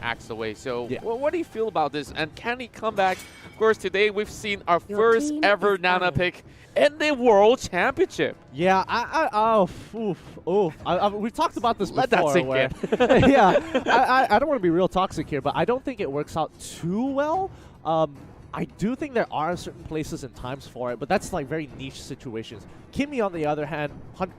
Axe away. So Yeah. what do you feel about this? And can he come back? Of course, today we've seen our first ever Nana pick in the World Championship. Yeah, we've talked about this before. Let that sink where, in. Yeah, I don't want to be real toxic here, but I don't think it works out too well. I do think there are certain places and times for it, but that's like very niche situations. Kimmy, on the other hand,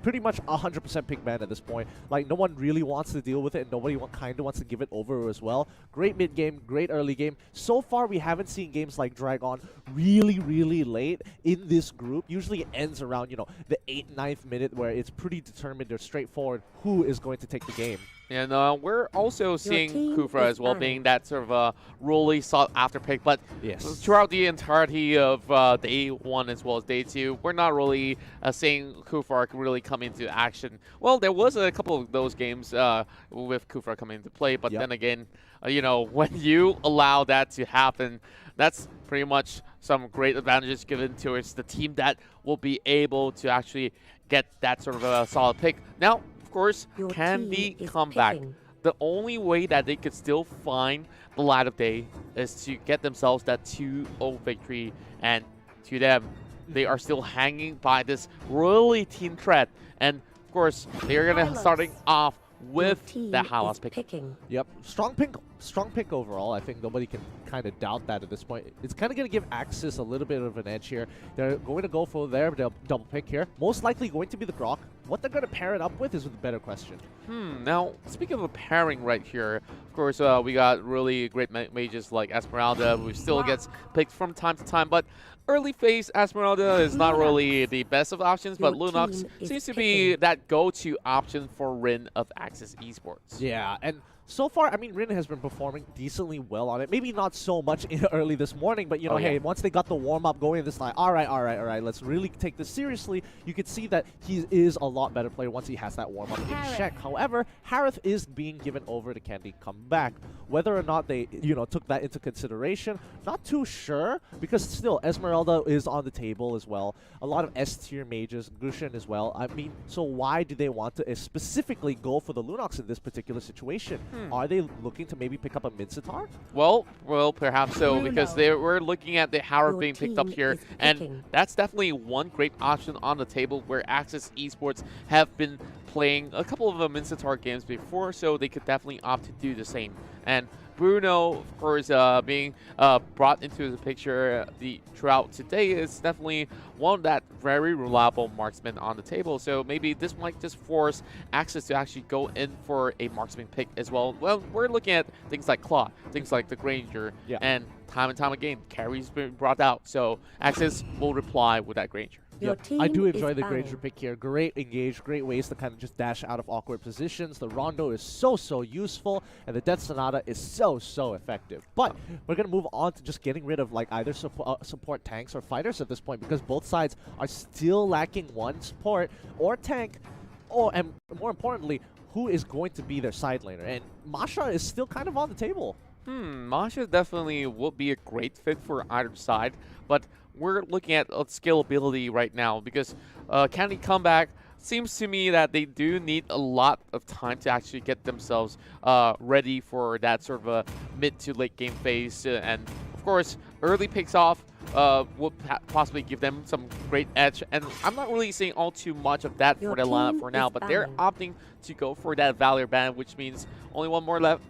pretty much 100% pick man at this point. Like, no one really wants to deal with it, and nobody kind of wants to give it over as well. Great mid game, great early game. So far, we haven't seen games like drag on really, really late in this group. Usually it ends around, you know, the 8th, 9th minute, where it's pretty determined or straightforward who is going to take the game. And we're also seeing Kufra as well being that sort of really sought after pick. But throughout the entirety of day 1 as well as day 2, we're not really seeing Kufra really come into action. Well, there was a couple of those games with Kufra coming into play, but then again, you know, when you allow that to happen, that's pretty much some great advantages given towards the team that will be able to actually get that sort of a solid pick. Now, of course, can they come back? The only way that they could still find the light of day is to get themselves that 2-0 victory, and to them, they are still hanging by this really team threat. And of course, they're gonna starting off with the Hylos pick. Yep, strong pick overall. I think nobody can kind of doubt that at this point. It's kind of going to give Axis a little bit of an edge here. They're going to go for their double pick here. Most likely going to be the Grok. What they're going to pair it up with is a better question. Now, speaking of a pairing right here, of course, we got really great mages like Esmeralda, who still gets picked from time to time, but early phase Esmeralda is not really the best of options, but Lunox seems to be that go-to option for Rin of Axis Esports. Yeah, and so far, I mean, Rin has been performing decently well on it. Maybe not so much early this morning, but, you know, hey, once they got the warm-up going, this like, all right, let's really take this seriously. You could see that he is a lot better player once he has that warm-up in check. However, Harith is being given over to Candy Come Back. Whether or not they, you know, took that into consideration, not too sure, because still, Esmeralda is on the table as well. A lot of S-tier mages, Gushin as well. I mean, so why do they want to specifically go for the Lunox in this particular situation? Are they looking to maybe pick up a mid-sitar? Well, perhaps so, because they were looking at the Howard being picked up here, and that's definitely one great option on the table where Axis Esports have been playing a couple of mid-sitar games before, so they could definitely opt to do the same. And Bruno, of course, being brought into the picture throughout today is definitely one of that very reliable marksman on the table. So maybe this might just force Axis to actually go in for a marksman pick as well. Well, we're looking at things like Claw, things like the Granger, and time again, carries been brought out. So Axis will reply with that Granger. I do enjoy the Granger pick here. Great engage, great ways to kind of just dash out of awkward positions. The Rondo is so useful, and the Death Sonata is so effective. But we're going to move on to just getting rid of like either support tanks or fighters at this point, because both sides are still lacking one support or tank, and more importantly, who is going to be their side laner. And Masha is still kind of on the table. Masha definitely would be a great fit for either side, but we're looking at scalability right now, because Candy Comeback seems to me that they do need a lot of time to actually get themselves ready for that sort of a mid to late game phase. And of course, early picks off will possibly give them some great edge. And I'm not really seeing all too much of that for the lineup for now, but they're opting to go for that Valor Band, which means only one more left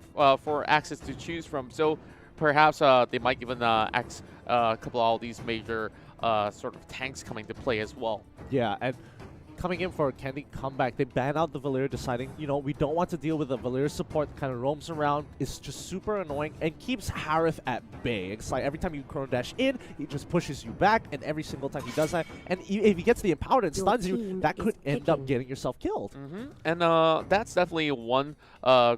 for Axis to choose from. So perhaps they might even X a couple of all these major sort of tanks coming to play as well. Yeah, and coming in for a Candy Comeback, they ban out the Valir, deciding, you know, we don't want to deal with the Valir support that kind of roams around. It's just super annoying and keeps Harith at bay. It's like every time you chrono dash in, he just pushes you back, and every single time he does that, and if he gets the empowered and stuns you, that could end up getting yourself killed. And that's definitely one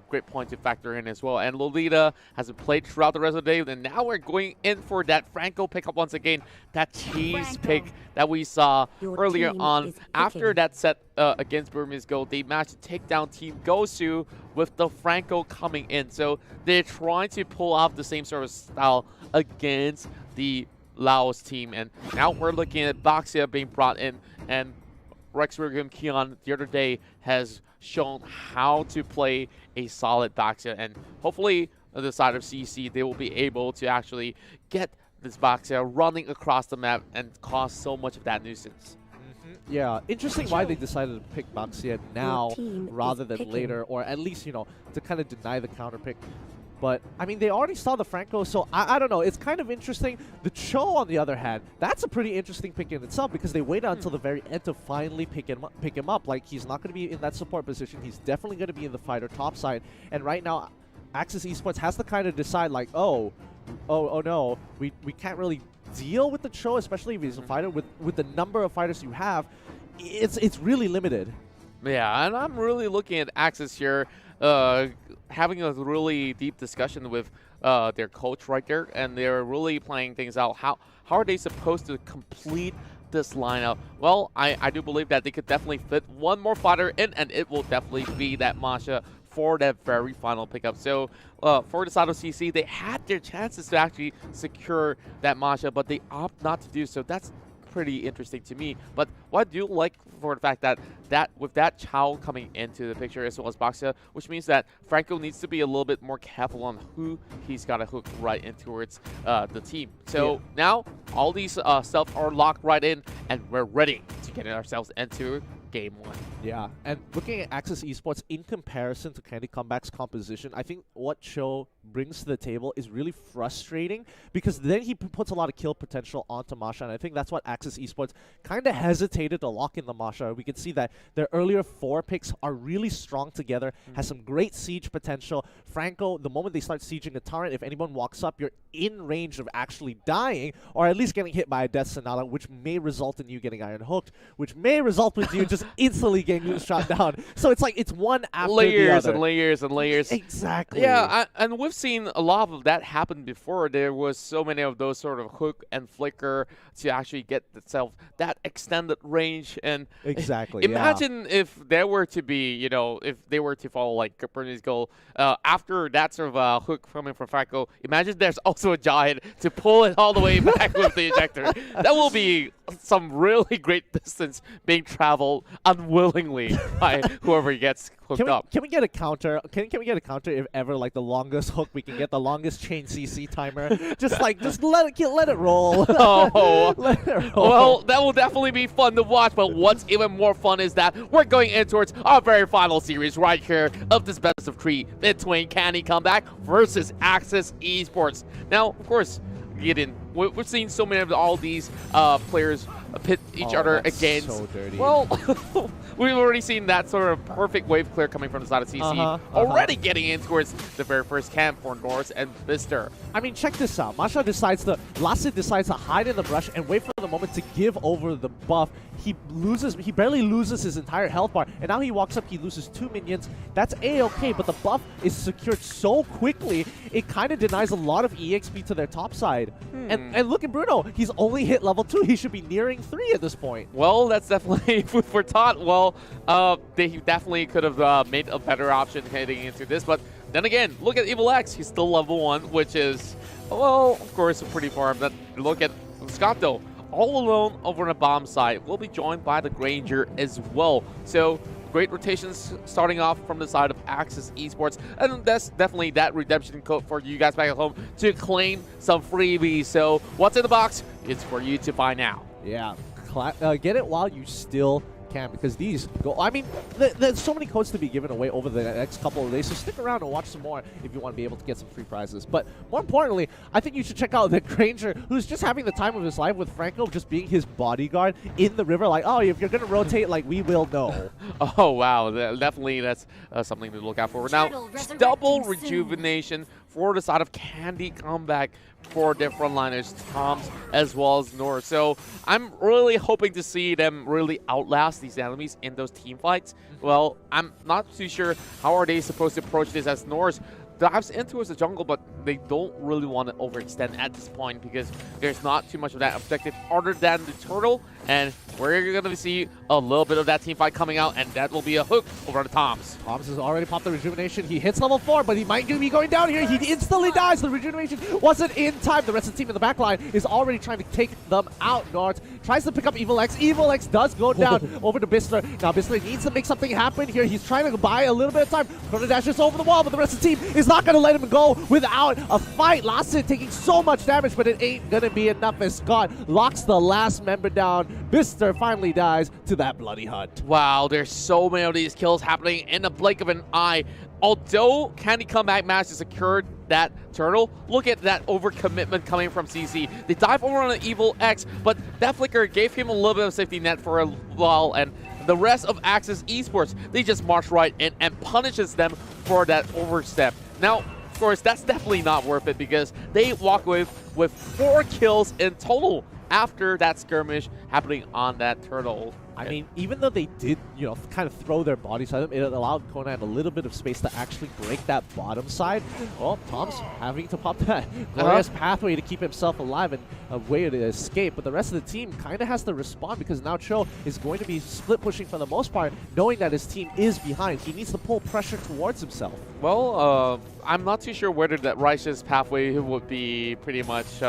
great point to factor in as well. And Lolita hasn't played throughout the rest of the day, and now we're going in for that Franco pickup once again. That cheese pick that we saw earlier on. After that set against Burmese Gold, they managed to take down Team GOSU with the Franco coming in. So they're trying to pull off the same sort of style against the Laos team. And now we're looking at Baxia being brought in, and Rex Rigum Keon the other day has shown how to play a solid Baxia, and hopefully the side of CC, they will be able to actually get this Baxia running across the map and cause so much of that nuisance. Yeah, interesting why they decided to pick Baxia now rather than later, or at least, to kind of deny the counter pick. But, I mean, they already saw the Franco, so I don't know. It's kind of interesting. The Cho, on the other hand, that's a pretty interesting pick in itself because they waited until the very end to finally pick him up. Like, he's not going to be in that support position. He's definitely going to be in the fighter top side. And right now, Axis Esports has to kind of decide, like, oh no, we can't really deal with the Cho, especially if he's a fighter. With the number of fighters you have, it's really limited. Yeah, and I'm really looking at Axis here, having a really deep discussion with their coach right there, and they're really playing things out. How are they supposed to complete this lineup? Well, I do believe that they could definitely fit one more fighter in, and it will definitely be that Masha for that very final pickup. So for the side of CC, they had their chances to actually secure that Masha, but they opt not to do so. That's pretty interesting to me. But what I do like for the fact that with that Chow coming into the picture as well as Baxia, which means that Franco needs to be a little bit more careful on who he's got to hook right in towards the team. So now all these stuff are locked right in, and we're ready to get ourselves into Game 1. Yeah, and looking at Axis Esports in comparison to Candy Comeback's composition, I think what Cho brings to the table is really frustrating because then he puts a lot of kill potential onto Masha, and I think that's what Axis Esports kind of hesitated to lock in the Masha. We can see that their earlier 4 picks are really strong together, has some great siege potential. Franco, the moment they start sieging a turret, if anyone walks up, you're in range of actually dying, or at least getting hit by a Death Sonata, which may result in you getting iron hooked, which may result with you just instantly getting shot down. So it's like it's one after the other. And layers and layers. Exactly. Yeah, and we've seen a lot of that happen before. There was so many of those sort of hook and flicker to actually get itself that extended range. And exactly. Imagine if there were to be, if they were to follow like Bernie's goal after that sort of hook coming from Franco. Imagine there's also a giant to pull it all the way back with the ejector. That will be some really great distance being traveled unwillingly by whoever gets hooked up. Can we get a counter? Can we get a counter if ever like the longest hook we can get, the longest chain CC timer? just let it roll. Oh, let it roll. Well, that will definitely be fun to watch. But what's even more fun is that we're going in towards our very final series right here of this best of 3 between Candy Comeback versus Axis Esports. Now, of course, Gideon, we've seen so many of all these players pit each other against. So dirty. Well, we've already seen that sort of perfect wave clear coming from the side of CC, already getting in towards the very first camp for Norse and Mister. I mean, check this out. Masha decides to hide in the brush and wait for the moment to give over the buff. He barely loses his entire health bar, and now he walks up, he loses 2 minions. That's A-okay, but the buff is secured so quickly, it kind of denies a lot of EXP to their top side. And look at Bruno, he's only hit level 2. He should be nearing 3 at this point. Well, that's definitely food for thought. Well, they definitely could have made a better option heading into this, but then again, look at Evil X. He's still level 1, which is, well, of course, pretty far. But look at Scott, though. All alone over on the bomb side. Will be joined by the Granger as well. So great rotations starting off from the side of Axis Esports. And that's definitely that redemption code for you guys back at home to claim some freebies. So what's in the box? It's for you to find out. Yeah, get it while you still can, because these go. I mean, there's so many codes to be given away over the next couple of days, so stick around and watch some more if you want to be able to get some free prizes. But more importantly, I think you should check out the Granger, who's just having the time of his life with Franco just being his bodyguard in the river. Like, oh, if you're gonna rotate, like, we will know. Oh wow, definitely that's something to look out for. Now, double rejuvenation for the side of Candy Comeback for their frontliners, Toms as well as Norse. So I'm really hoping to see them really outlast these enemies in those team fights. Well, I'm not too sure how are they supposed to approach this, as Norse dives into the jungle, but they don't really want to overextend at this point because there's not too much of that objective other than the turtle, and we're going to see a little bit of that team fight coming out, and that will be a hook over to Toms. Toms has already popped the rejuvenation. He hits level 4, but he might be going down here. He instantly dies. The rejuvenation wasn't in time. The rest of the team in the back line is already trying to take them out. Nort tries to pick up Evil X. Evil X does go down over to Bistler. Now Bistler needs to make something happen here. He's trying to buy a little bit of time. Chrono Dash is over the wall, but the rest of the team is not going to let him go without a fight. Lasted taking so much damage, but it ain't going to be enough as Scott locks the last member down. Bistler finally dies to that bloody hunt. Wow, there's so many of these kills happening in the blink of an eye. Although Candy Comeback managed to secure that turtle, look at that overcommitment coming from CC. They dive over on an Evil X, but that flicker gave him a little bit of safety net for a while, and the rest of Axis Esports, they just march right in and punishes them for that overstep. Now, of course, that's definitely not worth it because they walk away with 4 kills in total after that skirmish happening on that turtle. I mean, even though they did, you know, kind of throw their bodies at him, it allowed Conan a little bit of space to actually break that bottom side. Well, Tom's having to pop that glorious pathway to keep himself alive and a way to escape. But the rest of the team kind of has to respond because now Cho is going to be split pushing for the most part, knowing that his team is behind. He needs to pull pressure towards himself. Well, I'm not too sure whether that righteous pathway would be pretty much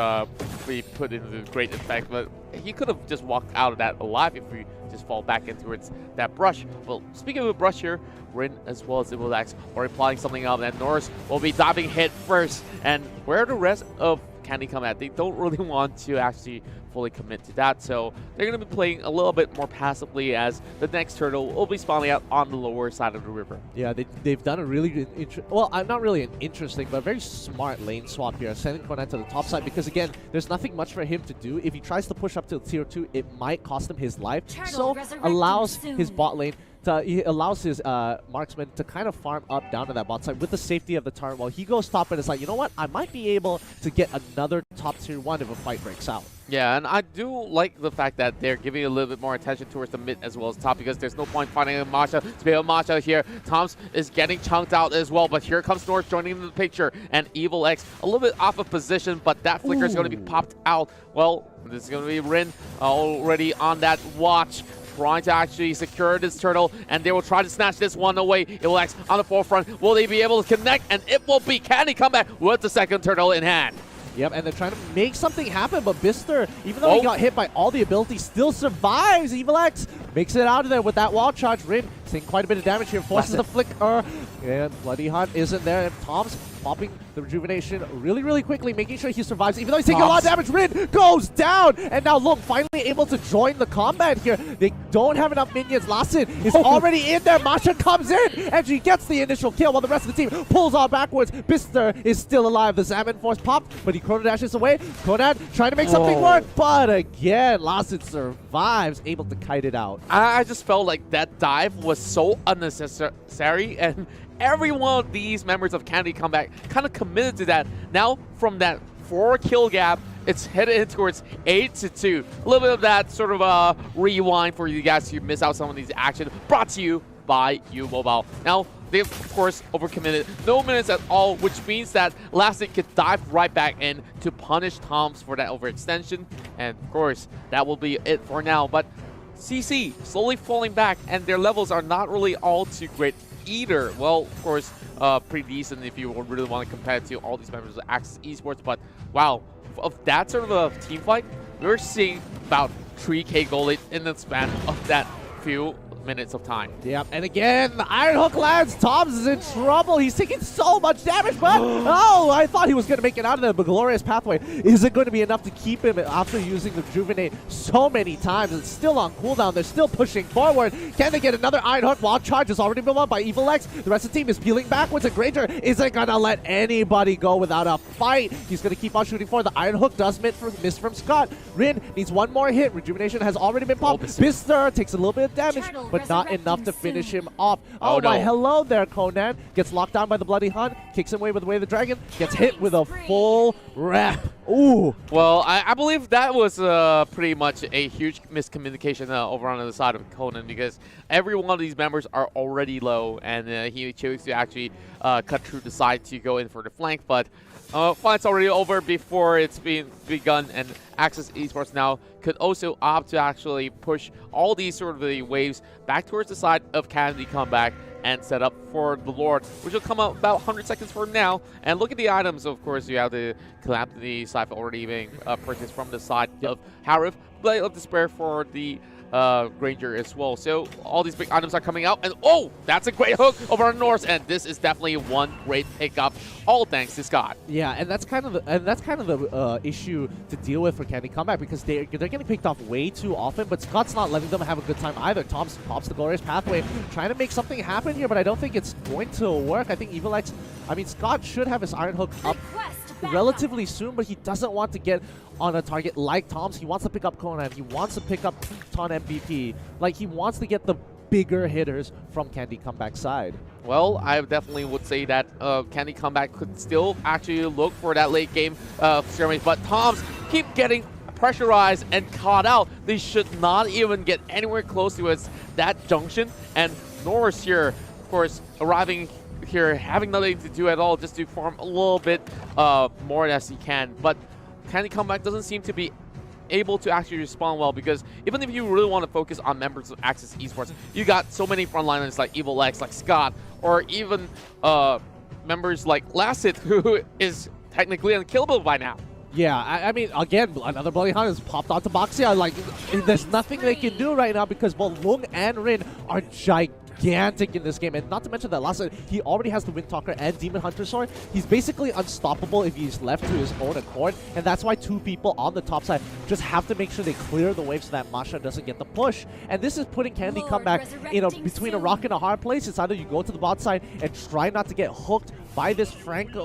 be put into great effect, but he could have just walked out of that alive if we just fall back into that brush. Well, speaking of a brush here, Rin as well as Evil X are applying something up, and Norris will be diving head first. And where are the rest of Candy come at? They don't really want to actually fully commit to that, so they're going to be playing a little bit more passively as the next turtle will be spawning out on the lower side of the river. Yeah, they've done a really good, well, not really an interesting, but a very smart lane swap here, sending Conan to the top side because, again, there's nothing much for him to do. If he tries to push up to tier 2, it might cost him his life, so allows his bot lane he allows his marksman to kind of farm up down to that bot side with the safety of the turret while he goes top and it's like, you know what, I might be able to get another top tier 1 if a fight breaks out. Yeah, and I do like the fact that they're giving a little bit more attention towards the mid as well as top because there's no point finding a Masha. Speaking of Masha here, Toms is getting chunked out as well, but here comes North joining the picture, and Evil X a little bit off of position, but that flicker is going to be popped out. Well, this is going to be Rin already on that watch, trying to actually secure this turtle, and they will try to snatch this one away. Evil X on the forefront. Will they be able to connect? And it will be. Can he come back with the second turtle in hand? Yep, and they're trying to make something happen, but Bister, even though he got hit by all the abilities, still survives. Evil X makes it out of there with that wall charge. Rin taking quite a bit of damage here, forces the flicker, and Bloody Hunt isn't there, and Tom's popping the rejuvenation really quickly, making sure he survives. Even though he's taking a lot of damage, Rin goes down, and now look, finally able to join the combat here. They don't have enough minions. Lassen is already in there. Masha comes in, and she gets the initial kill while the rest of the team pulls on backwards. Bister is still alive. The Salmon Force popped, but he chrono dashes away. Conan trying to make something work, but again, Lassen survives, able to kite it out. I just felt like that dive was so unnecessary, and every one of these members of Candy Comeback kind of committed to that. Now, from that 4 kill gap, it's headed in towards 8-2. A little bit of that sort of rewind for you guys to miss out some of these action. Brought to you by Mlbb. Now, they of course overcommitted. No minutes at all, which means that Lastic could dive right back in to punish Toms for that overextension. And of course, that will be it for now. But CC slowly falling back, and their levels are not really all too great either. Well, of course, pretty decent if you really want to compare it to all these members of Axis Esports. But wow, of that sort of a team fight, we're seeing about 3K gold in the span of that few minutes of time. Yep, and again, the Iron Hook lands. Toms is in trouble. He's taking so much damage, but oh, I thought he was going to make it out of there, but Glorious Pathway isn't going to be enough to keep him after using the Rejuvenate so many times. It's still on cooldown. They're still pushing forward. Can they get another Iron Hook? Wild Charge has already been won by Evil X. The rest of the team is peeling backwards, and Granger isn't going to let anybody go without a fight. He's going to keep on shooting forward. The Iron Hook does miss from Scott. Rin needs one more hit. Rejuvenation has already been popped. Bister takes a little bit of damage, but not enough to finish him off. Oh my, hello there, Conan. Gets locked down by the Bloody Hunt, kicks him away with the Way of the Dragon, gets hit with a full rep. Ooh. Well, I believe that was pretty much a huge miscommunication over on the side of Conan, because every one of these members are already low, and he chose to actually cut through the side to go in for the flank, but fight's already over before it's been begun, and Axis Esports now could also opt to actually push all these sort of the waves back towards the side of Candy Comeback and set up for the Lord, which will come out about 100 seconds from now. And look at the items, of course. You have the Calamity Scythe already being purchased from the side of Harif, Blade of Despair for the Granger as well. So all these big items are coming out, and oh, that's a great hook over on Norse, and this is definitely one great pickup, all thanks to Scott. Yeah, and that's kind of the issue to deal with for Candy Comeback, because they're getting picked off way too often, but Scott's not letting them have a good time either. Tom's pops the glorious pathway, trying to make something happen here, but I don't think it's going to work. I think Scott should have his Iron Hook up relatively soon, but he doesn't want to get on a target like Tom's. He wants to pick up Conan. He wants to pick up Ton MVP. Like, he wants to get the bigger hitters from Candy Comeback side. Well, I definitely would say that Candy Comeback could still actually look for that late game skirmish, but Tom's keep getting pressurized and caught out. They should not even get anywhere close to that junction, and Norris here, of course, arriving here, having nothing to do at all, just to farm a little bit more as he can. But Candy Comeback doesn't seem to be able to actually respond well, because even if you really want to focus on members of Axis Esports, you got so many frontliners like Evil X, like Scott, or even members like Lasset, who is technically unkillable by now. Yeah, I mean, again, another Bloody Hunt has popped onto Boxia. Like, there's nothing they can do right now, because both Lung and Rin are gigantic in this game, and not to mention that Lasset, he already has the Windtalker and Demon Hunter Sword. He's basically unstoppable if he's left to his own accord, and that's why two people on the top side just have to make sure they clear the wave so that Masha doesn't get the push. And this is putting Candy Comeback between a rock and a hard place. It's either you go to the bot side and try not to get hooked by this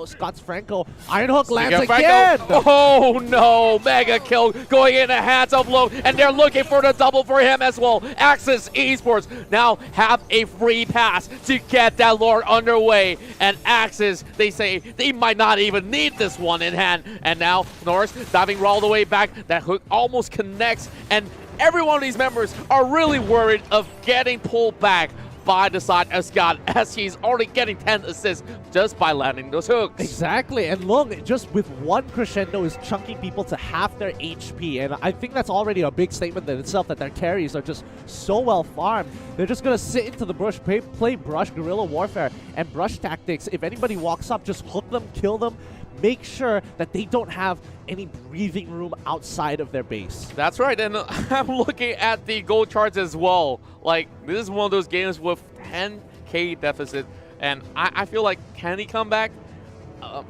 Scott's Franco. Iron Hook lands again! Oh no! Mega kill going in the hands of Low, and they're looking for the double for him as well. Axis Esports now have a free pass to get that Lord underway, and Axis, they say they might not even need this one in hand. And now Norris diving all the way back. That hook almost connects, and every one of these members are really worried of getting pulled back by the side of Scott, as he's already getting 10 assists just by landing those hooks. Exactly, and Lung, just with one crescendo, is chunking people to half their HP, and I think that's already a big statement in itself, that their carries are just so well farmed. They're just going to sit into the brush, play brush, guerrilla warfare, and brush tactics. If anybody walks up, just hook them, kill them, make sure that they don't have any breathing room outside of their base. That's right, and I'm looking at the gold charts as well. Like, this is one of those games with 10k deficit, and I feel like Candy Comeback,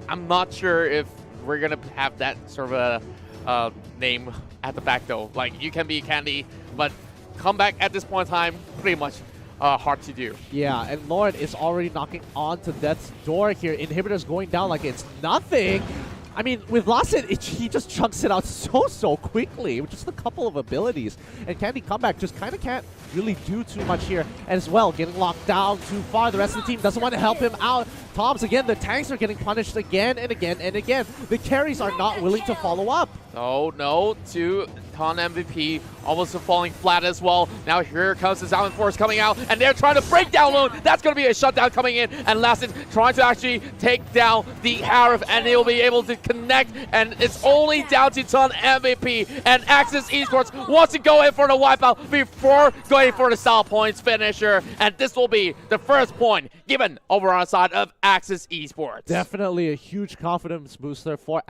I'm not sure if we're going to have that sort of a name at the back, though. Like, you can be Candy, but Comeback at this point in time, pretty much hard to do. Yeah, and Lauren is already knocking on to death's door here. Inhibitors going down like it's nothing. I mean, with Lasset, he just chunks it out so quickly with just a couple of abilities. And Candy Comeback just kind of can't really do too much here as well. Getting locked down too far. The rest of the team doesn't want to help him out. Toms, again, the tanks are getting punished again and again and again. The carries are not willing to follow up. Oh, no, to Ton MVP, almost falling flat as well. Now here comes the Zalman Force coming out, and they're trying to break down Lone. That's going to be a shutdown coming in, and Lasset trying to actually take down the Harif, and he'll be able to connect, and it's only down to Ton MVP, and Axis Esports wants to go in for the wipeout before going for the style points finisher, and this will be the first point given over on the side of Axis Esports. Definitely a huge confidence booster for